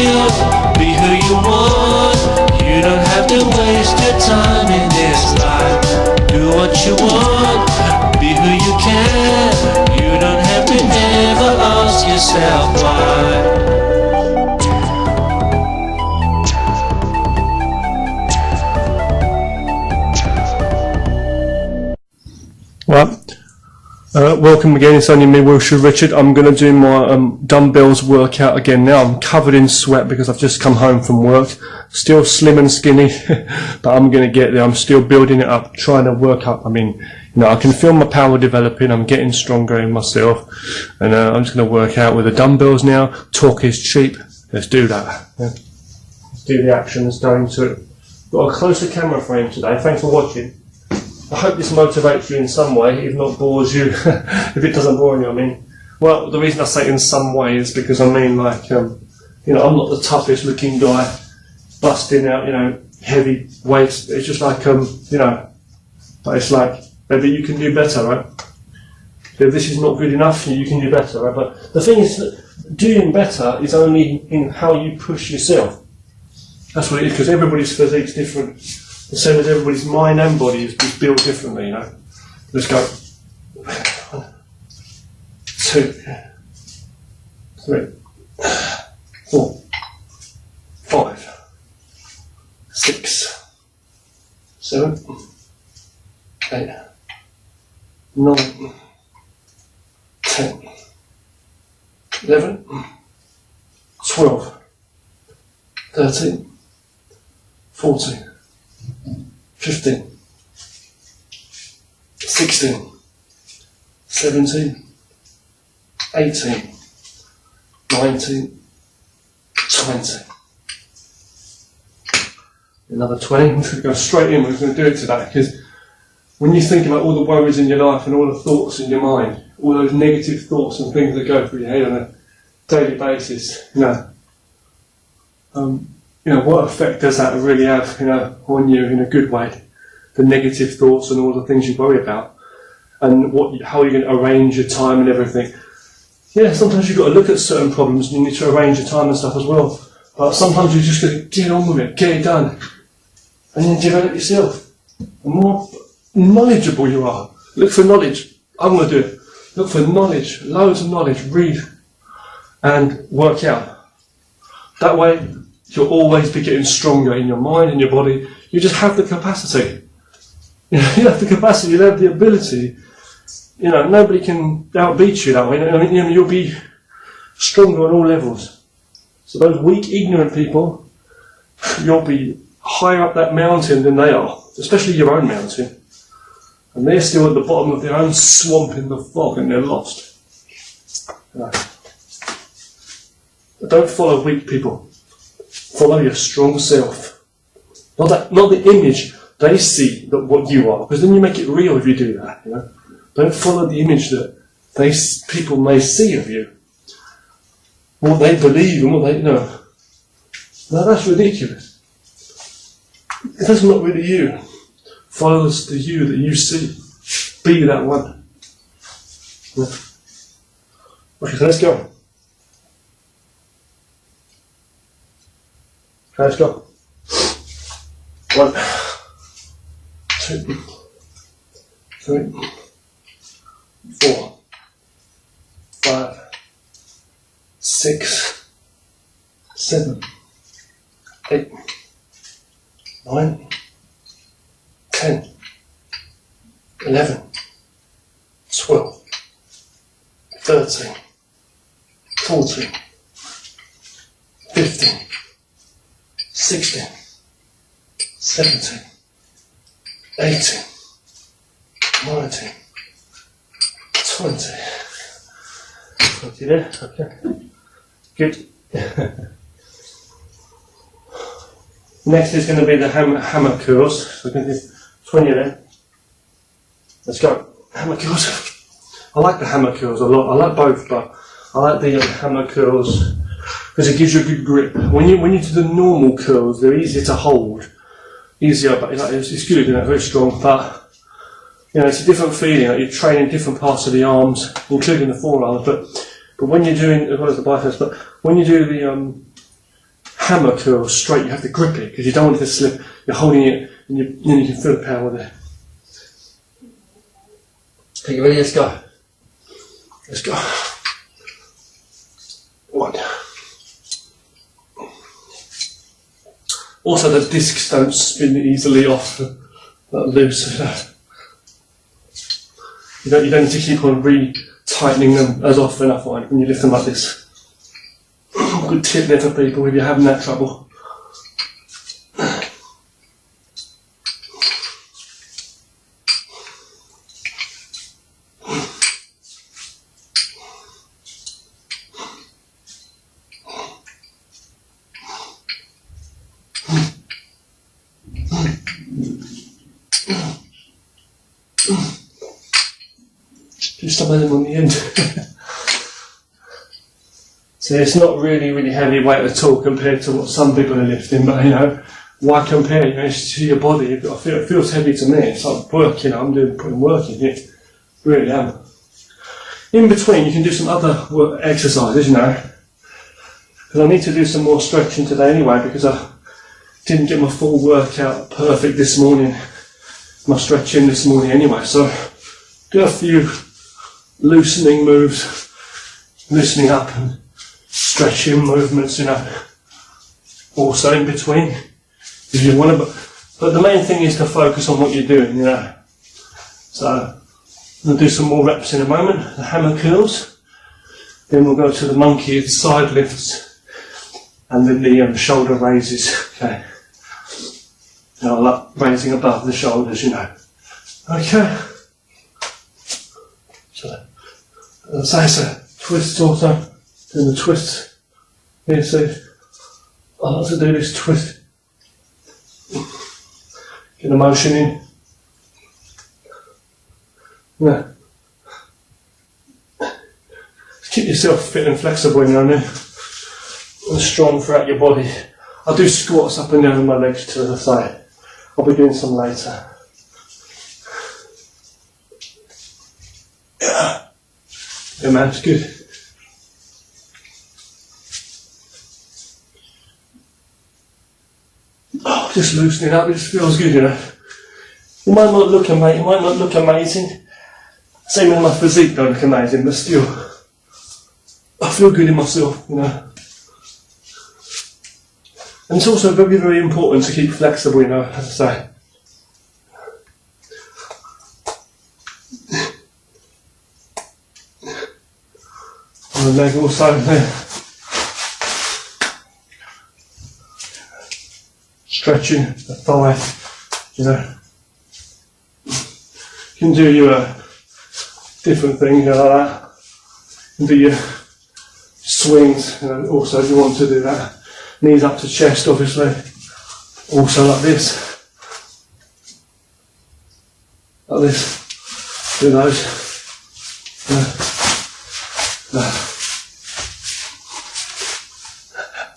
feel, be who you want. You don't have to waste your time in this life. Do what you want, be who you can. You don't have to ever ask yourself why. Welcome again, it's only me, Wilshire Richard. I'm going to do my dumbbells workout again now. I'm covered in sweat because I've just come home from work. Still slim and skinny, but I'm going to get there. I'm still building it up, trying to work up. I mean, you know, I can feel my power developing. I'm getting stronger in myself. And I'm just going to work out with the dumbbells now. Talk is cheap. Let's do that. Yeah. Let's do the action. Let's go into it. Got a closer camera frame today. Thanks for watching. I hope this motivates you in some way, if not bores you, if it doesn't bore you, I mean. Well, the reason I say in some way is because I mean, like, you know, I'm not the toughest looking guy, busting out, you know, heavy weights. It's just like, you know, but it's like, maybe you can do better, right? If this is not good enough, you can do better, right? But the thing is that doing better is only in how you push yourself. That's what it is, because everybody's physique's different. The same as everybody's mind and body is built differently, you know. Let's go. 1, 2, 3, 4, 5, 6, 7, 8, 9, 10, 11, 12, 13, 14, 15, 16, 17, 18, 19, 20. Another 20. I'm just going to go straight in. We're going to do it today because when you think about all the worries in your life and all the thoughts in your mind, all those negative thoughts and things that go through your head on a daily basis, you know, what effect does that really have, you know, on you in a good way? The negative thoughts and all the things you worry about, and how you're going to arrange your time and everything. Yeah, sometimes you've got to look at certain problems and you need to arrange your time and stuff as well. But sometimes you're just going to get on with it, get it done, and then develop yourself. The more knowledgeable you are, look for knowledge. I'm going to do it. Look for knowledge, loads of knowledge, read and work out. That way, you'll always be getting stronger in your mind and your body. You just have the capacity. You have the capacity, you have the ability. You know, nobody can outbeat you that way. I mean, you'll be stronger on all levels. So those weak, ignorant people, you'll be higher up that mountain than they are, especially your own mountain. And they're still at the bottom of their own swamp in the fog and they're lost. You know. Don't follow weak people. Follow your strong self. Not the image they see that what you are, because then you make it real if you do that. You know? Don't follow the image that people may see of you, what they believe and what they know. No, that's ridiculous. That's not really you. Follow the you that you see. Be that one. Yeah. Okay, so let's go. Let's go. 1, 2, 3, 4, 5, 6, 7, 8, 9, 10, 11, 12, 13, 14, 15, 16, 17, 18, 19, 20. 20 there, okay. Good. Next is going to be the hammer curls. So we're going to do 20 there. Let's go. Hammer curls. I like the hammer curls a lot. I like both, but I like the hammer curls because it gives you a good grip. When you do the normal curls, they're easier to hold. Easier, but it's good, you know, very strong. But you know, it's a different feeling. Like you're training different parts of the arms, including the forearms. But when you're doing, as well as the biceps, but when you do hammer curls straight, you have to grip it because you don't want it to slip. You're holding it and then you can feel the power there. Okay, you ready? Let's go. Let's go. 1. Also, the discs don't spin easily off, loose. You don't need to keep on re-tightening them as often, I find, when you lift them like this. Good tip there for people if you're having that trouble. Do some of them on the end. So it's not really heavy weight at all compared to what some people are lifting, but you know, why compare? You know, it's to your body. It feels heavy to me. It's like work, you know, I'm putting work in it. Really am. In between, you can do some other exercises, you know. Because I need to do some more stretching today anyway, because I didn't get my full workout perfect this morning. My stretching this morning anyway, so do a few loosening moves, loosening up and stretching movements, you know, also in between if you want to, but the main thing is to focus on what you're doing, you know. So I'm going to do some more reps in a moment, the hammer curls, then we'll go to the monkey side lifts and then the shoulder raises, okay. Now I like raising above the shoulders, you know. Okay. So, as I say, it's a twist also. Doing the twist. Here, see. I like to do this twist. Get the motion in. Yeah. Keep yourself fit and flexible, you know what I mean? And strong throughout your body. I do squats up and down on my legs too, as I say. I'll be doing some later. Yeah man, it's good. Oh, just loosening up, it just feels good, you know. It might not look amazing, Same with my physique don't look amazing, but still, I feel good in myself, you know. And it's also very important to keep flexible, you know, as I say. And the leg also there. Stretching the thigh, you know. You can do your different things, you know, like that. You can do your swings, you know, also if you want to do that. Knees up to chest, obviously. Also like this. Like this. Do those.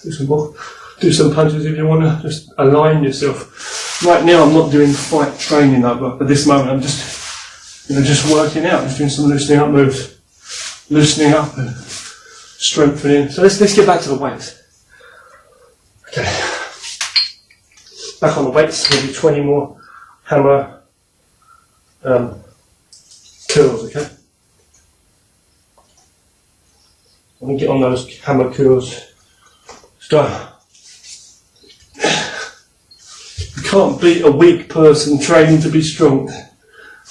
Do some more. Do some punches if you want to. Just align yourself. Right now I'm not doing fight training though, but at this moment I'm just, you know, just working out. Just doing some loosening up moves. Loosening up and strengthening. So let's get back to the weights. Okay, back on the weights, maybe 20 more hammer curls, okay? Let me get on those hammer curls. Start. You can't beat a weak person training to be strong.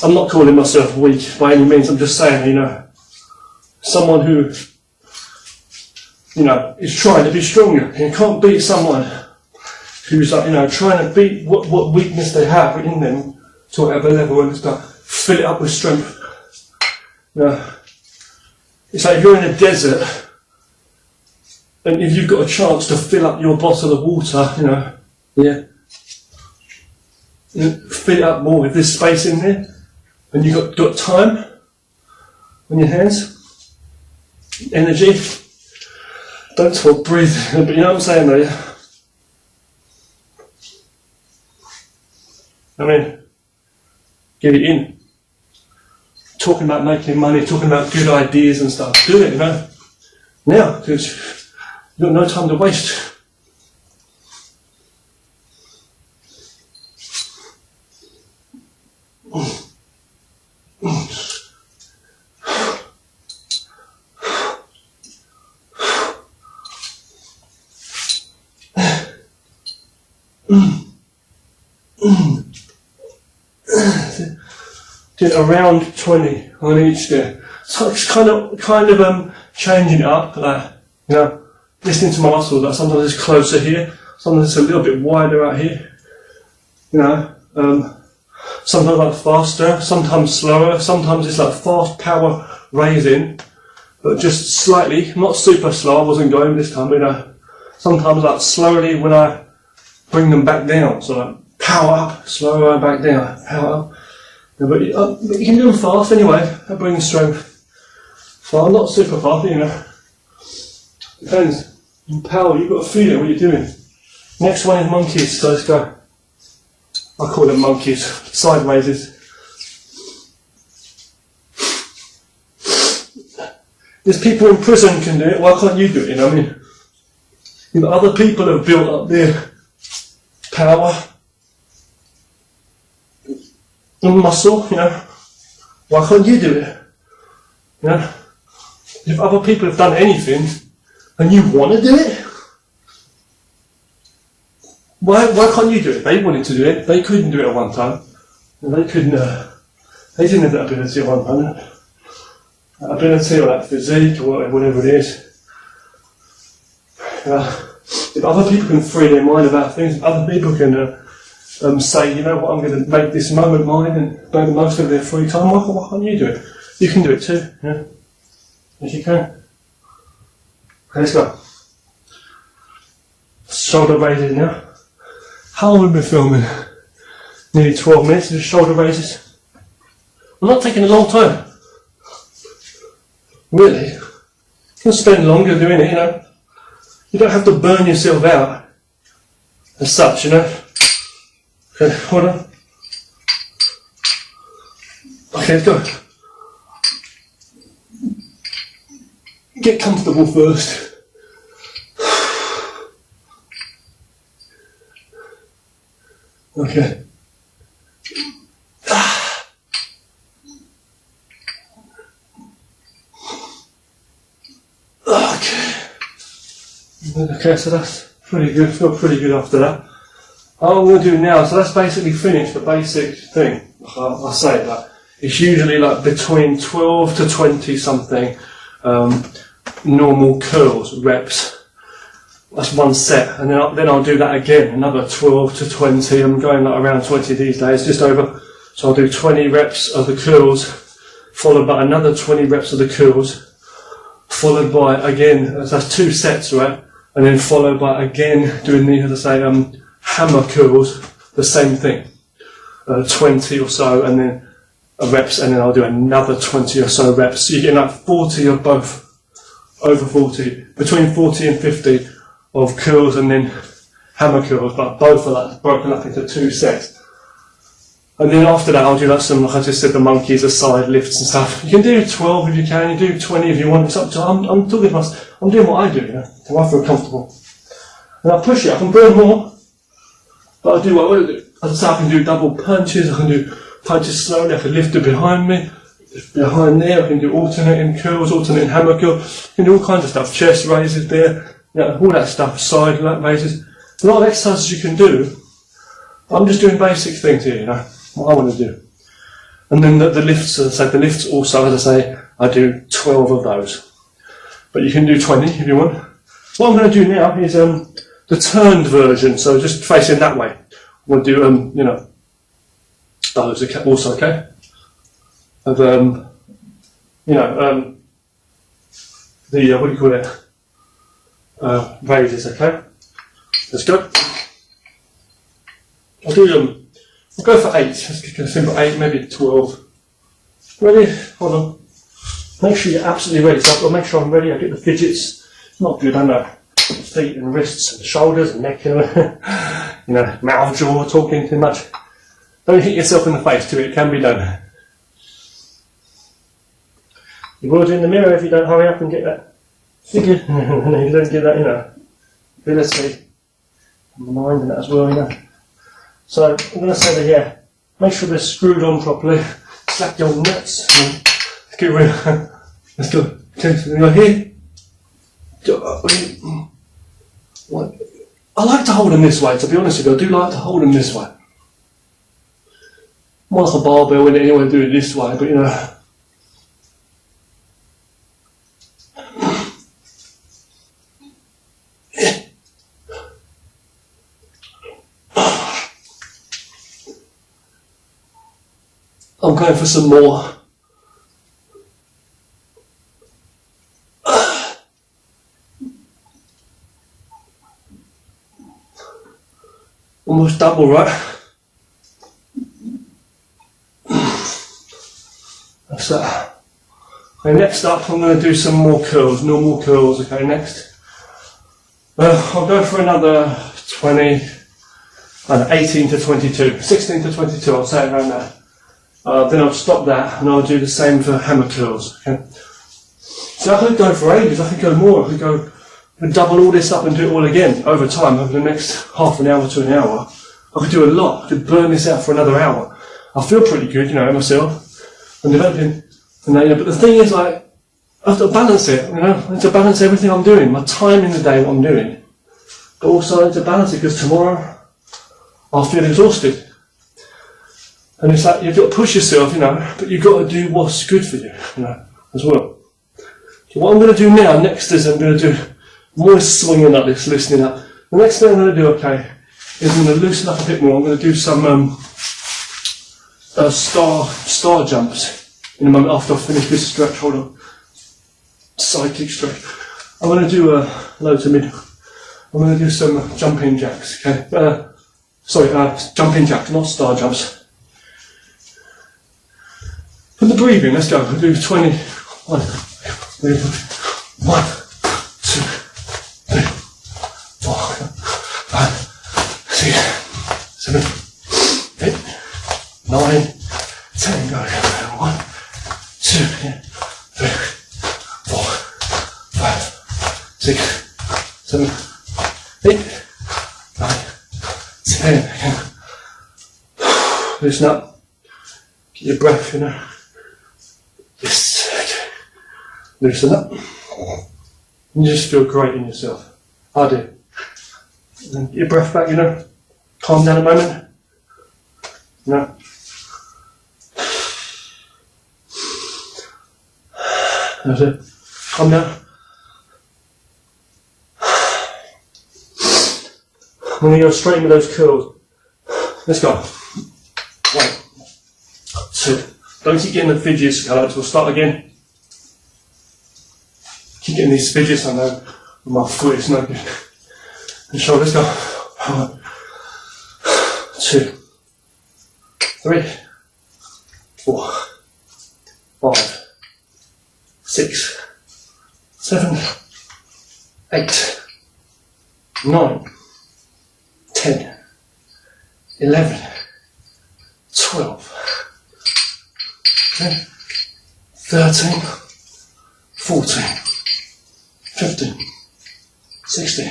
I'm not calling myself weak by any means, I'm just saying, you know, someone who, you know, is trying to be stronger. You can't beat someone who's like, you know, trying to beat what weakness they have in them to whatever level and stuff. Fill it up with strength. You know, it's like if you're in a desert and if you've got a chance to fill up your bottle of water, you know, yeah, you know, fill it up more with this space in there, and you've got time on your hands, energy. Don't talk, breathe, but you know what I'm saying though, yeah? I mean, get it in. Talking about making money, talking about good ideas and stuff, do it, you know, now, because you've got no time to waste. Doing around 20 on each there. So it's kind of changing it up, like, you know, listening to my muscles. Like sometimes it's closer here, sometimes it's a little bit wider out here. You know, sometimes like faster, sometimes slower, sometimes it's like fast power raising, but just slightly, not super slow. I wasn't going this time, but, you know, sometimes like slowly when I bring them back down. So like power up, slower back down, power up. Yeah, but you can do them fast anyway. That brings strength. So I'm not super fast, you know. Depends. In power, you've got to feel it what you're doing. Next one is monkeys. So let's go. I call them monkeys. Side raises. There's people in prison can do it. Why can't you do it? You know what I mean? You know, other people have built up their power and muscle, you know. Why can't you do it? You know? If other people have done anything and you want to do it, why can't you do it? They wanted to do it. They couldn't do it at one time. They couldn't. They didn't have that ability at one time. That ability or that physique or whatever it is. If other people can free their mind about things, if other people can say, you know what, I'm going to make this moment mine and make the most of their free time, why can't you do it? You can do it too. Yeah? Yes, you can. Okay, let's go. Shoulder raises now. How long have we been filming? Nearly 12 minutes of shoulder raises. I'm not taking a long time. Really? You can spend longer doing it, you know. You don't have to burn yourself out as such, you know. Okay, hold on. Okay, let's go. Get comfortable first. Okay. Okay, so that's pretty good. Feel pretty good after that. What I'm going to do now, so that's basically finished the basic thing. I say that it's usually like between 12 to 20 something normal curls reps. That's one set, and then I'll do that again, another 12 to 20. I'm going like around 20 these days, just over. So I'll do 20 reps of the curls, followed by another 20 reps of the curls, followed by again, so that's 2 sets, right? And then followed by again doing the, as I say, hammer curls, the same thing, 20 or so, and then reps, and then I'll do another 20 or so reps. So you get like 40 of both, over 40, between 40 and 50 of curls and then hammer curls, but both are like broken up into 2 sets. And then after that I'll do like some, like I just said, the monkeys, the side lifts and stuff. You can do 12 if you can, you do 20 if you want. It's up to, I'm doing what I do, you know, so I feel comfortable. And I push it, I can burn more, but I do what I want to do. As I say, I can do double punches, I can do punches slowly, I can lift it behind me, behind there, I can do alternating curls, alternating hammer curls, I can do all kinds of stuff, chest raises there, you know, all that stuff, side lat raises. A lot of exercises you can do. I'm just doing basic things here, you know, what I want to do. And then the lifts, as I say, the lifts also, as I say, I do 12 of those. But you can do 20 if you want. What I'm going to do now is the turned version, so just facing that way. We'll do, you know, those also, okay? Of, you know, the, what do you call it? Raises, okay? Let's go. I'll go for 8. Let's go simple 8, maybe 12. Ready? Hold on. Make sure you're absolutely ready. So I've got to make sure I'm ready. I get the fidgets. It's not good, I know. Feet and wrists and shoulders and neck, you know, mouth, jaw, talking too much. Don't hit yourself in the face too, it can be done. You will do in the mirror if you don't hurry up and get that figured. And you don't get that, you know, ability and the mind and that as well, you know. So I'm going to say that here, make sure they're screwed on properly. Slap your nuts. Let's get rid of. Let's go. Okay, so we go here. 1, I like to hold them this way, to be honest with you. I do like to hold them this way. More like a barbell in it anyway, do it this way, but you know. I'm going for some more. Almost double, right? That's that. Okay, next up I'm going to do some more curls, normal curls. Okay, next. I'll go for another 18 to 22, 16 to 22, I'll say it around that. Then I'll stop that and I'll do the same for hammer curls. Okay. So I could go for ages, I could go more, I could go and double all this up and do it all again over time, over the next half an hour to an hour. I could do a lot, I could burn this out for another hour. I feel pretty good, you know, myself. I'm developing, and you know, but the thing is, like, I have to balance it, you know, I need to balance everything I'm doing, my time in the day, what I'm doing. But also I need to balance it because tomorrow I'll feel exhausted. And it's like, you've got to push yourself, you know, but you've got to do what's good for you, you know, as well. So what I'm going to do now, next is I'm going to do more swinging like this, loosening up. The next thing I'm going to do, okay, is I'm going to loosen up a bit more. I'm going to do some star jumps in a moment after I finish this stretch. Hold on. Side kick stretch. I'm going to do low to mid. I'm going to do some jumping jacks, okay? Jumping jacks, not star jumps. For the breathing, let's go. We'll do 20. 1, 2, 3, 4, 5, 6, 7, 8, 9, 10. Go. 1, 2, 3, 4, 5, 6, 7, 8, 9, 10. Loosen up. Get your breath, you know. Yes, okay. Loosen up. You just feel great in yourself. I do. And then get your breath back, you know. Calm down a moment. No. That's it. Calm down. I'm going to go straight into those curls. Let's go. 1, 2. Don't keep getting the fidgets, Alex. We'll start again. Keep getting these fidgets, I know. My foot is no good. And shoulders go. 1, 2, 3, 4, 5, 6, 7, 8, 9, 10, 11, 12, 13, 14, 15, 16,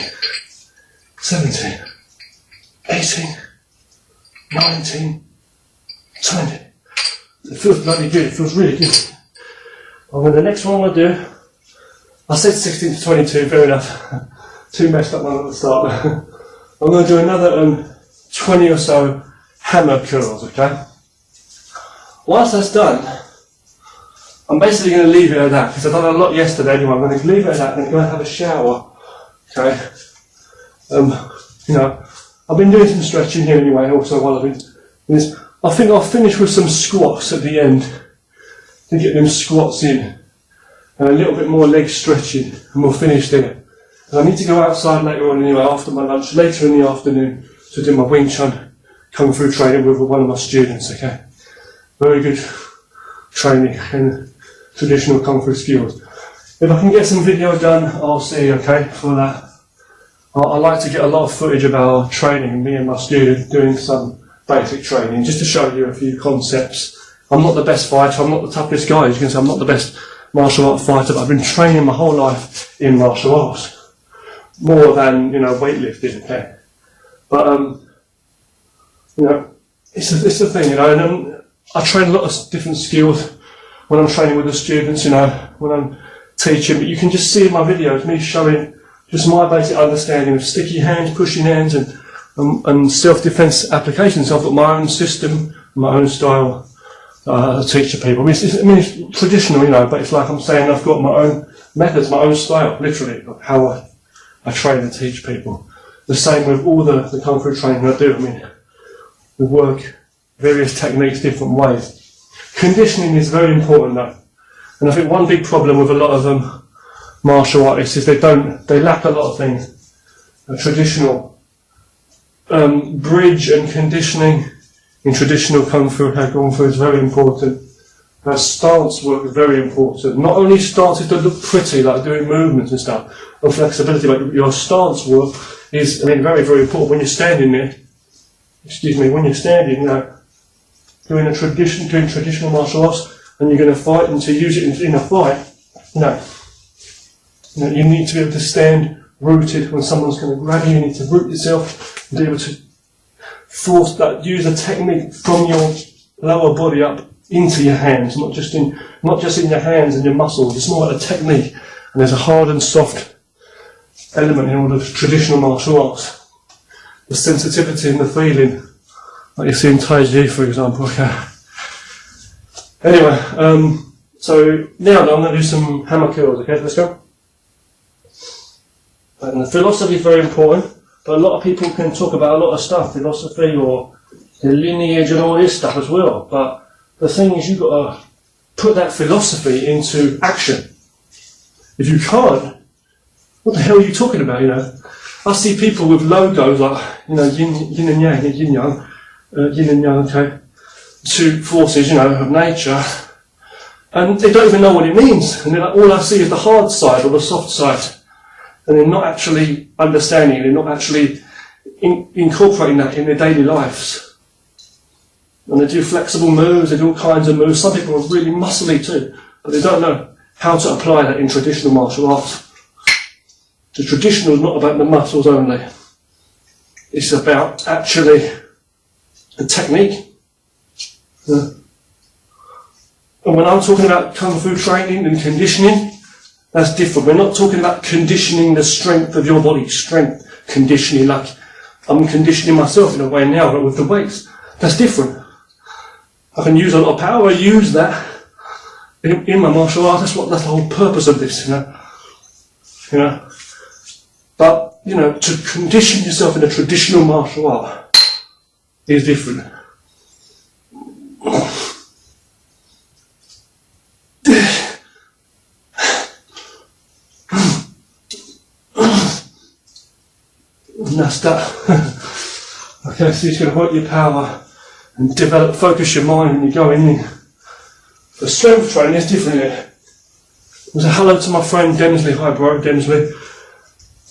17, 18, 19, 20. It feels bloody good, it feels really good. And then the next one I'll do, I said 16 to 22, fair enough. Too messed up one at the start. I'm going to do another 20 or so hammer curls, okay? Once that's done, I'm basically going to leave it at that, because I've done a lot yesterday anyway. I'm going to leave it at that and I'm going to have a shower, okay? You know, I've been doing some stretching here anyway, also while I've been doing this. I think I'll finish with some squats at the end, to get them squats in, and a little bit more leg stretching, and we'll finish there. And I need to go outside later on anyway, after my lunch, later in the afternoon, to do my Wing Chun Kung Fu training with one of my students, okay? Very good training and traditional Kung Fu skills. If I can get some video done, I'll see, okay, for that. I like to get a lot of footage of our training, me and my student doing some basic training, just to show you a few concepts. I'm not the best fighter, I'm not the toughest guy, as you can see, I'm not the best martial art fighter, but I've been training my whole life in martial arts. More than, you know, weightlifting, okay? But, you know, it's the thing, you know, and I train a lot of different skills when I'm training with the students, you know, when I'm teaching, but you can just see in my videos me showing just my basic understanding of sticky hands, pushing hands, and self-defense applications. So I've got my own system, my own style to teach people. I mean, it's traditional, you know, but it's like I'm saying I've got my own methods, my own style, literally, of how I train and teach people. The same with all the Kung Fu training I do. I mean, we work various techniques different ways. Conditioning is very important though. And I think one big problem with a lot of martial artists is they lack a lot of things. Traditional bridge and conditioning in traditional Kung Fu is very important. Stance work is very important. Not only stances that look pretty, like doing movements and stuff, or flexibility, but your stance work is, I mean, very, very important. When you're standing there, when you're standing, you know, doing traditional martial arts, and you're going to fight, and to use it in a fight, you know, you need to be able to stand rooted when someone's going to grab you. You need to root yourself and be able to force that. Use a technique from your lower body up into your hands, not just in your hands and your muscles. It's more like a technique, and there's a hard and soft element in all the traditional martial arts. The sensitivity and the feeling, like you see in Tai Chi, for example. Okay. Anyway, so now I'm going to do some hammer curls. Okay, let's go. And the philosophy is very important, but a lot of people can talk about a lot of stuff, philosophy or the lineage and all this stuff as well. But the thing is, you've got to put that philosophy into action. If you can't, what the hell are you talking about? You know, I see people with logos like, you know, yin and yang, yin and yang, okay, two forces, you know, of nature, and they don't even know what it means. And they're like, all I see is the hard side or the soft side, and they're not actually understanding it. They're not actually incorporating that in their daily lives. And they do flexible moves, they do all kinds of moves. Some people are really muscly too, but they don't know how to apply that in traditional martial arts. The traditional is not about the muscles only. It's about actually the technique. And when I'm talking about Kung Fu training and conditioning, that's different. We're not talking about conditioning the strength of your body, strength conditioning, like I'm conditioning myself in a way now, but with the weights. That's different. I can use a lot of power. I use that in my martial arts. That's the whole purpose of this, you know. But you know, to condition yourself in a traditional martial art is different. And that's that. Okay, so you're going to work your power and focus your mind when you're going in. The strength training is different here. There's a hello to my friend Densley. Hi bro, Densley.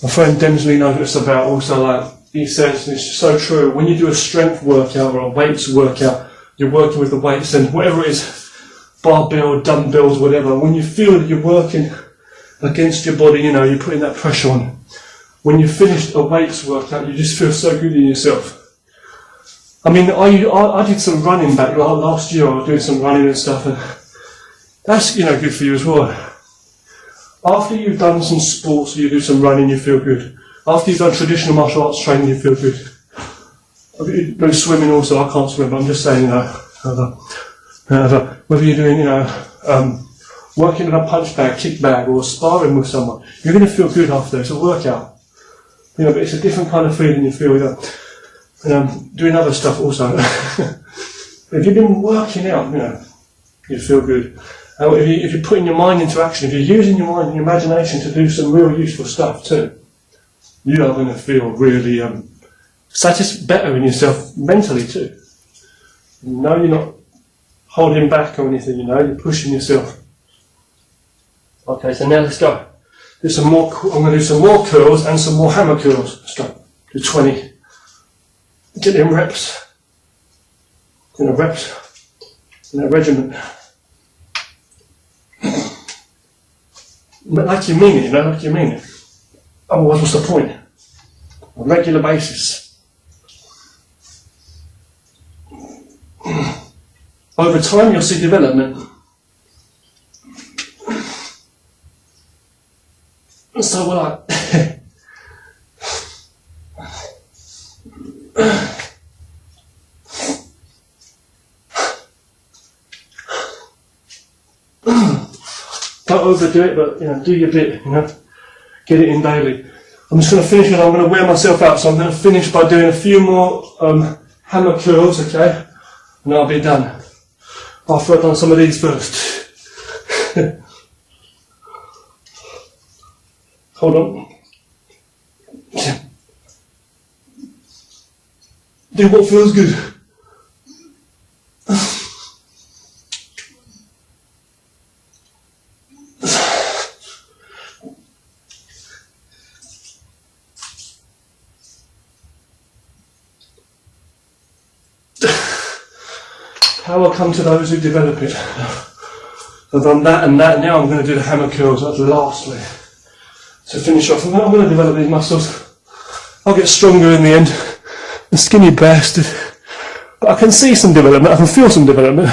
My friend Densley knows what it's about also. Like he says, and it's so true, when you do a strength workout or a weights workout, you're working with the weights and whatever it is, barbell, dumbbells, whatever, when you feel that you're working against your body, you know, you're putting that pressure on. When you finish a weights workout, you just feel so good in yourself. I mean, I did some running back last year. I was doing some running and stuff, and that's, you know, good for you as well. After you've done some sports, you do some running, you feel good. After you've done traditional martial arts training, you feel good. I do swimming also. I can't swim, but I'm just saying, you know, whether you're doing, you know, working in a punch bag, kick bag, or sparring with someone, you're going to feel good after. It's a workout. You know, but it's a different kind of feeling you feel, you know. And doing other stuff also. If you've been working out, you know, you feel good. If you're putting your mind into action, if you're using your mind and your imagination to do some real useful stuff too, you are going to feel really better in yourself mentally too. You know, you're not holding back or anything, you know, you're pushing yourself. Okay, so now let's go. I'm going to do some more curls and some more hammer curls. Let's go. Do 20. Get them reps. In a regiment. But like you mean it, you know, like you mean it. Otherwise, what's the point? On a regular basis. Over time, you'll see development. So we're like, Don't overdo it, but do your bit, get it in daily. I'm just going to finish it, I'm going to wear myself out, so I'm going to finish by doing a few more hammer curls, okay, and I'll be done. After I've done some of these first. Hold on. Do what feels good. Power come to those who develop it. I've done that and that, now I'm going to do the hammer curls, that's lastly. To finish off, I'm going to develop these muscles. I'll get stronger in the end. The skinny bastard. But I can see some development, I can feel some development.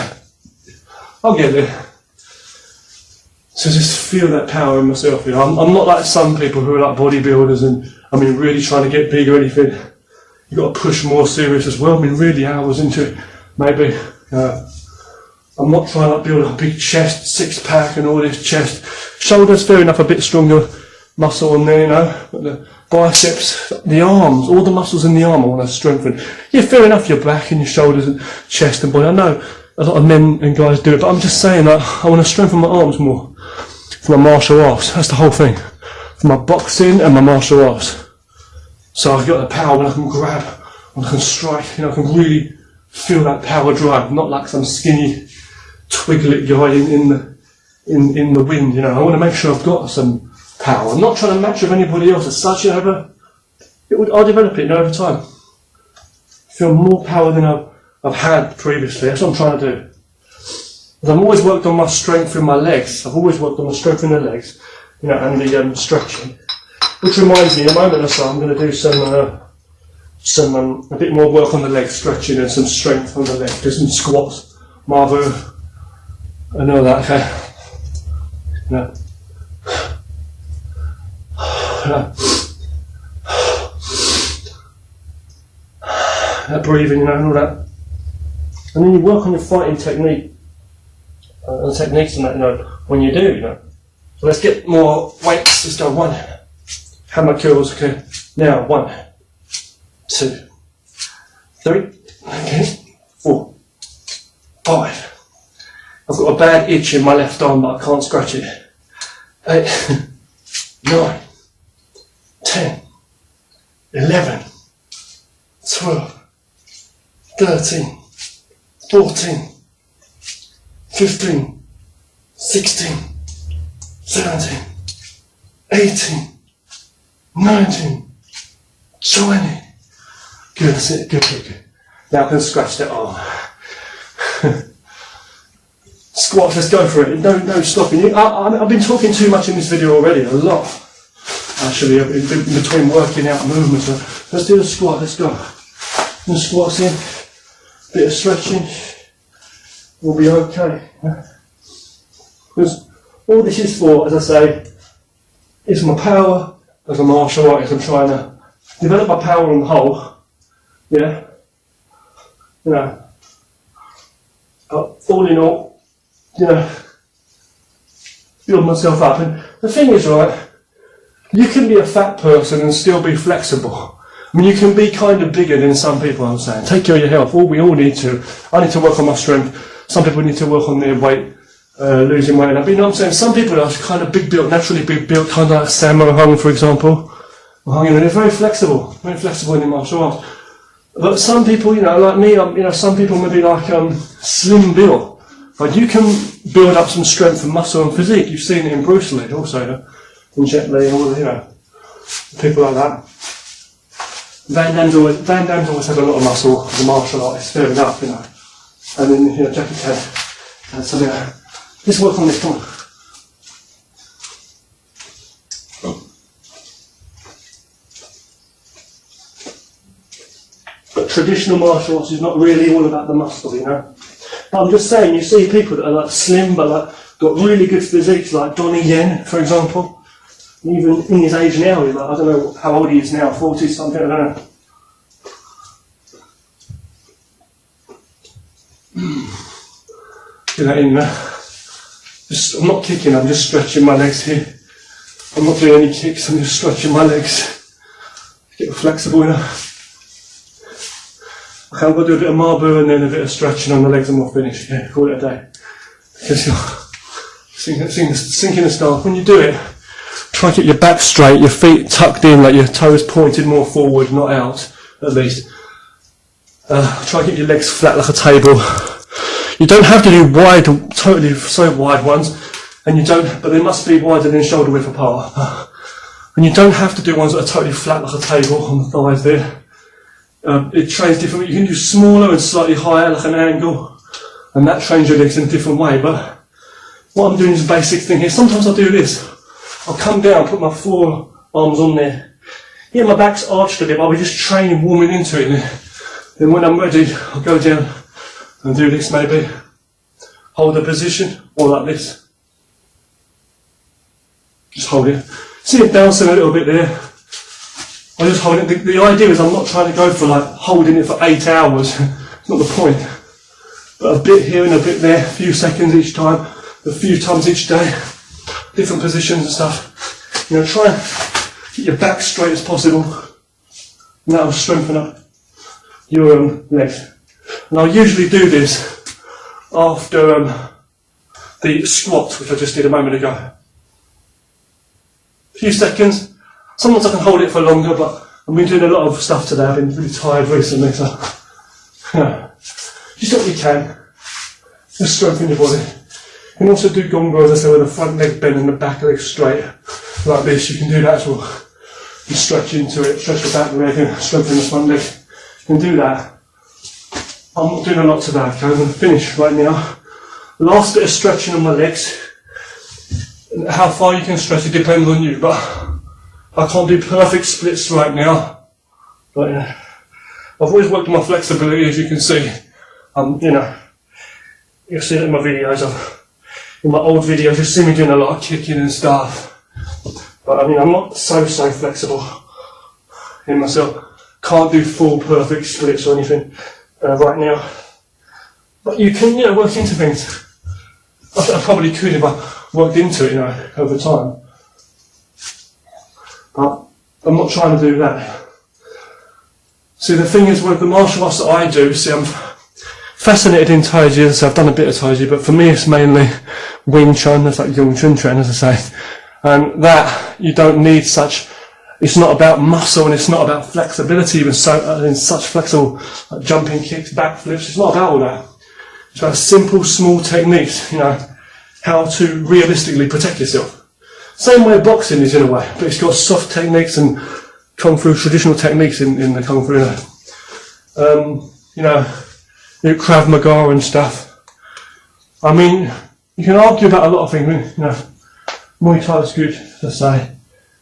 I'll get there. So just feel that power in myself. I'm not like some people who are like bodybuilders and really trying to get big or anything. You've got to push more serious as well. Really hours into it, maybe. I'm not trying to build a big chest, six-pack and all this chest. Shoulders, fair enough, a bit stronger muscle on there, but the biceps, the arms, all the muscles in the arm I want to strengthen. Yeah, fair enough, your back and your shoulders and chest and body. I know a lot of men and guys do it, but I'm just saying that I want to strengthen my arms more for my martial arts. That's the whole thing. For my boxing and my martial arts. So I've got the power when I can grab, when I can strike, I can really feel that power drive, not like some skinny twiglet guy in the wind, I want to make sure I've got some power. I'm not trying to match with anybody else as such, but I'll develop it over time. Feel more power than I've had previously. That's what I'm trying to do. I've always worked on my strength in my legs. I've always worked on the strength in the legs, and the stretching. Which reminds me, in a moment or so, I'm going to do a bit more work on the legs, stretching and some strength on the legs. Do some squats, Marvo, and all that. Okay. That breathing, and all that. And then you work on your fighting technique, and techniques and that, when you do, So let's get more weights. Let's go 1. Hammer curls, okay. Now 1, 2, 3, okay. 4, 5. I've got a bad itch in my left arm, but I can't scratch it. 8, 9, 10, 11, 12, 13, 14, 15, 16, 17, 18, 19, 20. Good, that's it, good. Now I can scratch that arm. Squats, let's go for it. No stopping. I've been talking too much in this video already, a lot. Actually, in between working out movements. Let's do the squat, let's go. The squats in, bit of stretching, we'll be okay. Because all this is for, as I say, is my power as a martial artist. I'm trying to develop my power on the whole, all in all, build myself up. And the thing is, right, you can be a fat person and still be flexible. You can be kind of bigger than some people, I'm saying. Take care of your health. We all need to. I need to work on my strength. Some people need to work on their weight, losing weight. But I'm saying some people are kind of big built, naturally big built, kind of like Sammo Hung, for example. They're very flexible in their martial arts. But some people, like me, some people may be like slim built. But you can build up some strength and muscle and physique. You've seen it in Bruce Lee also, in Jet Li, all people like that. Van Damme's always had a lot of muscle as a martial artist, fair enough, And then, Jackie Chan. So, let's work on this one. But traditional martial arts is not really all about the muscle, But I'm just saying, you see people that are like slim, but like got really good physiques, like Donnie Yen, for example. Even in his age now, he's like, I don't know how old he is now, 40 something, I don't know. Get that in there. I'm not kicking, I'm just stretching my legs here. I'm not doing any kicks, I'm just stretching my legs. Get flexible enough. Okay, I'm going to do a bit of marble and then a bit of stretching on the legs and we'll finish. Okay, call it a day. Because you're sinking the start. When you do it, try and keep your back straight, your feet tucked in, like your toes pointed more forward, not out, at least. Try and keep your legs flat like a table. You don't have to do wide, totally so wide ones, and you don't, but they must be wider than shoulder width apart. And you don't have to do ones that are totally flat like a table on the thighs there. It trains differently. You can do smaller and slightly higher, like an angle, and that trains your legs in a different way. But what I'm doing is a basic thing here. Sometimes I'll do this. I'll come down, put my forearms on there. Yeah, my back's arched a bit, but I'll be just training, warming into it. Then when I'm ready, I'll go down and do this maybe. Hold the position, or like this. Just hold it. See it bouncing a little bit there. I just hold it. The idea is I'm not trying to go for like holding it for 8 hours. It's not the point. But a bit here and a bit there, a few seconds each time, a few times each day, different positions and stuff. You know, try and keep your back straight as possible, and that'll strengthen up your legs. And I'll usually do this after the squat, which I just did a moment ago. A few seconds. Sometimes I can hold it for longer, but I've been doing a lot of stuff today. I've been really tired recently, so just do what you can. Just strengthen your body. You can also do gongo, as I say, with the front leg bent and the back leg straight, like this. You can do that as well. You stretch into it, stretch the back leg and strengthen the front leg. You can do that. I'm not doing a lot today, okay? I'm going to finish right now. Last bit of stretching on my legs. How far you can stretch, it depends on you, but I can't do perfect splits right now. But I've always worked on my flexibility, as you can see. You'll see it in my videos. In my old videos, you'll see me doing a lot of kicking and stuff. But I mean, I'm not so flexible in myself. Can't do full perfect splits or anything right now. But you can, work into things. I probably could if I worked into it, over time. But I'm not trying to do that. See, the thing is with the martial arts that I do, I'm fascinated in Tai Chi, so I've done a bit of Tai Chi, but for me it's mainly Wing Chun, that's like Yung Chun Tran, as I say. And that, you don't need such, it's not about muscle and it's not about flexibility, even so, in such flexible like jumping kicks, backflips, it's not about all that. It's about simple, small techniques, how to realistically protect yourself. Same way boxing is in a way, but it's got soft techniques and Kung Fu, traditional techniques in the Kung Fu, Krav Maga and stuff. I mean, you can argue about a lot of things, Muay Thai is good, let's say,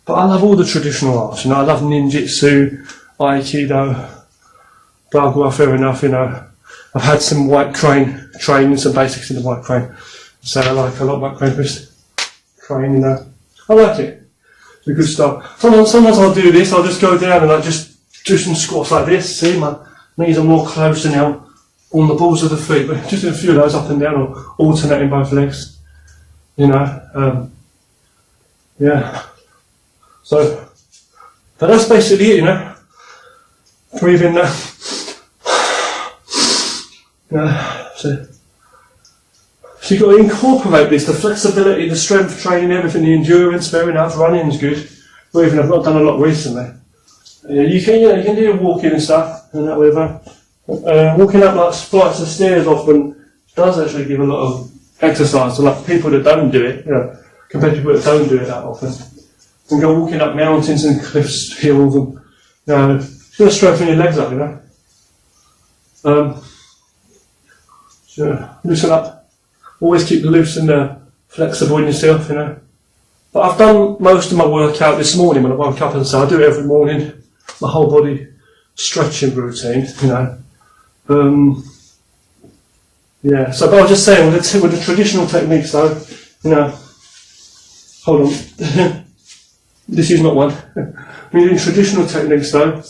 but I love all the traditional arts, I love ninjutsu, aikido, bagua, fair enough, I've had some white crane training, some basics in the white crane, so I like a lot of white crane training, I like it. It's a good stuff. Sometimes I'll do this, I'll just go down and just do some squats like this. See, my knees are more closer now on the balls of the feet, but just a few of those up and down or alternating both legs. Yeah. So, but that's basically it, Breathe in there. So you've got to incorporate this, the flexibility, the strength training, everything, the endurance, fair enough, running's good. Breathing, I've not done a lot recently. You can do walking and stuff, and that whatever. Walking up like flights of stairs often does actually give a lot of exercise to like people that don't do it, compared to people that don't do it that often. And go walking up mountains and cliffs, hills, and it's going to strengthen your legs up, loosen up. Always keep loose and flexible in yourself, But I've done most of my workout this morning when I woke up, and so I do it every morning. My whole body stretching routine, Yeah. So, but I was just saying with the traditional techniques, though, Hold on. This is not one. When you're doing traditional techniques, though,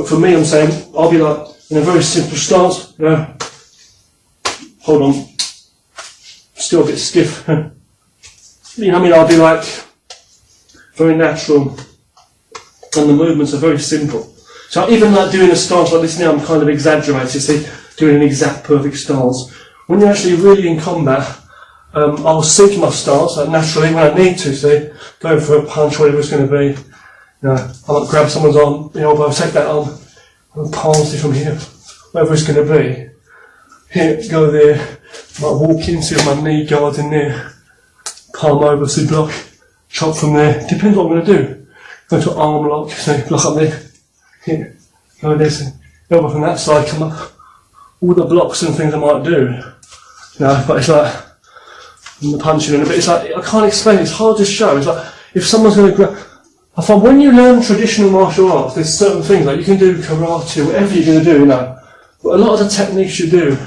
for me, I'm saying I'll be like in a very simple stance, hold on, still a bit stiff. You know what I mean? I'll be like very natural, and the movements are very simple. So even like doing a stance like this now, I'm kind of exaggerated, see, doing an exact perfect stance. When you're actually really in combat, I'll sync my stance like naturally when I need to, see, go for a punch, whatever it's going to be. You know, I might grab someone's arm, the elbow, take that arm, and palms it from here, whatever it's going to be. Here, go there, might walk in, see my knee guard in there, palm over, see, block, chop from there. Depends what I'm going to do. Go to arm lock, see, block up there. Here, go there, see, elbow from that side, come up. All the blocks and things I might do. You know, but it's like, and the punching in a bit, it's like, I can't explain it, it's hard to show. It's like, if someone's going to grab, I find when you learn traditional martial arts, there's certain things, like you can do karate, whatever you're going to do, you know. But a lot of the techniques you do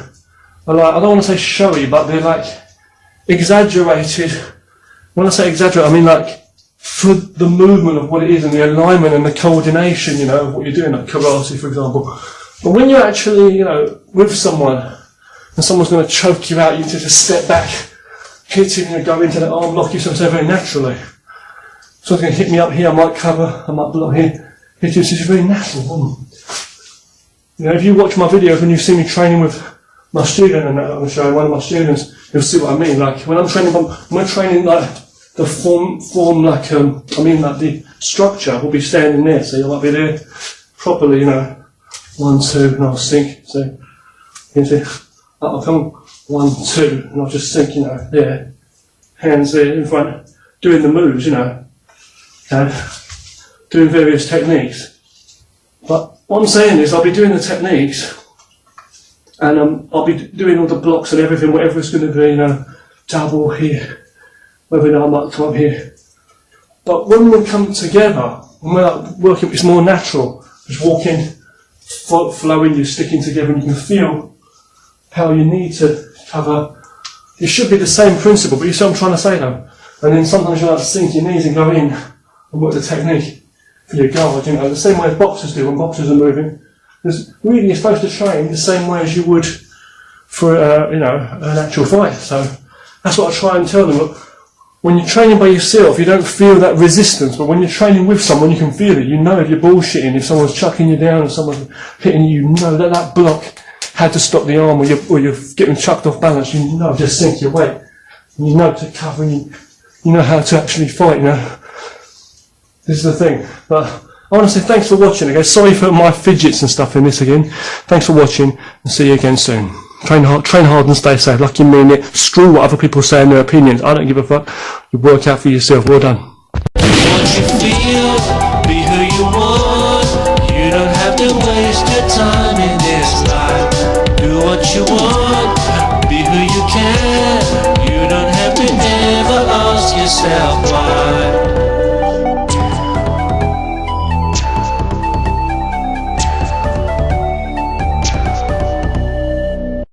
are like, I don't want to say showy, but they're like exaggerated. When I say exaggerate, I mean like for the movement of what it is and the alignment and the coordination, you know, of what you're doing, like karate, for example. But when you're actually, you know, with someone and someone's going to choke you out, you need to just step back, hit him and go into the arm lock yourself so very naturally. Someone's going to hit me up here, I might cover, I might block here, hit you, so it's very natural. You know, if you watch my videos, when you see me training with my student, and I'm going to show one of my students, you'll see what I mean. Like when I'm training like the form like I mean like the structure will be standing there, so you might be there properly, you know. 1, 2, and I'll sink. So you can see, I'll come 1, 2, and I'll just sink, you know, there, hands there in front, doing the moves, you know, doing various techniques. But what I'm saying is, I'll be doing the techniques, and I'll be doing all the blocks and everything, whatever it's going to be, you know, double here, whether I might come up here. But when we come together, when we're like working, it's more natural. Just walking, flowing, you're sticking together, and you can feel how you need to cover. It should be the same principle, but you see what I'm trying to say though. And then sometimes you like to sink your knees and go in and work the technique for your guard, you know, the same way as boxers do when boxers are moving. Because really you're supposed to train the same way as you would for you know, an actual fight. So that's what I try and tell them. Look, when you're training by yourself, you don't feel that resistance, but when you're training with someone, you can feel it. You know if you're bullshitting, if someone's chucking you down and someone's hitting you, you know that that block had to stop the arm, or you're getting chucked off balance. You know, just sink your weight. And you know to cover, and you know how to actually fight, you know. This is the thing. But I want to say thanks for watching again. Sorry for my fidgets and stuff in this again. Thanks for watching, and see you again soon. Train hard and stay safe. Lucky mean it. Screw what other people say and their opinions. I don't give a fuck. You work out for yourself. Well done. Do what you feel, be who you want. You don't have to waste your time in this life. Do what you want, be who you can. You don't have to ever ask yourself why.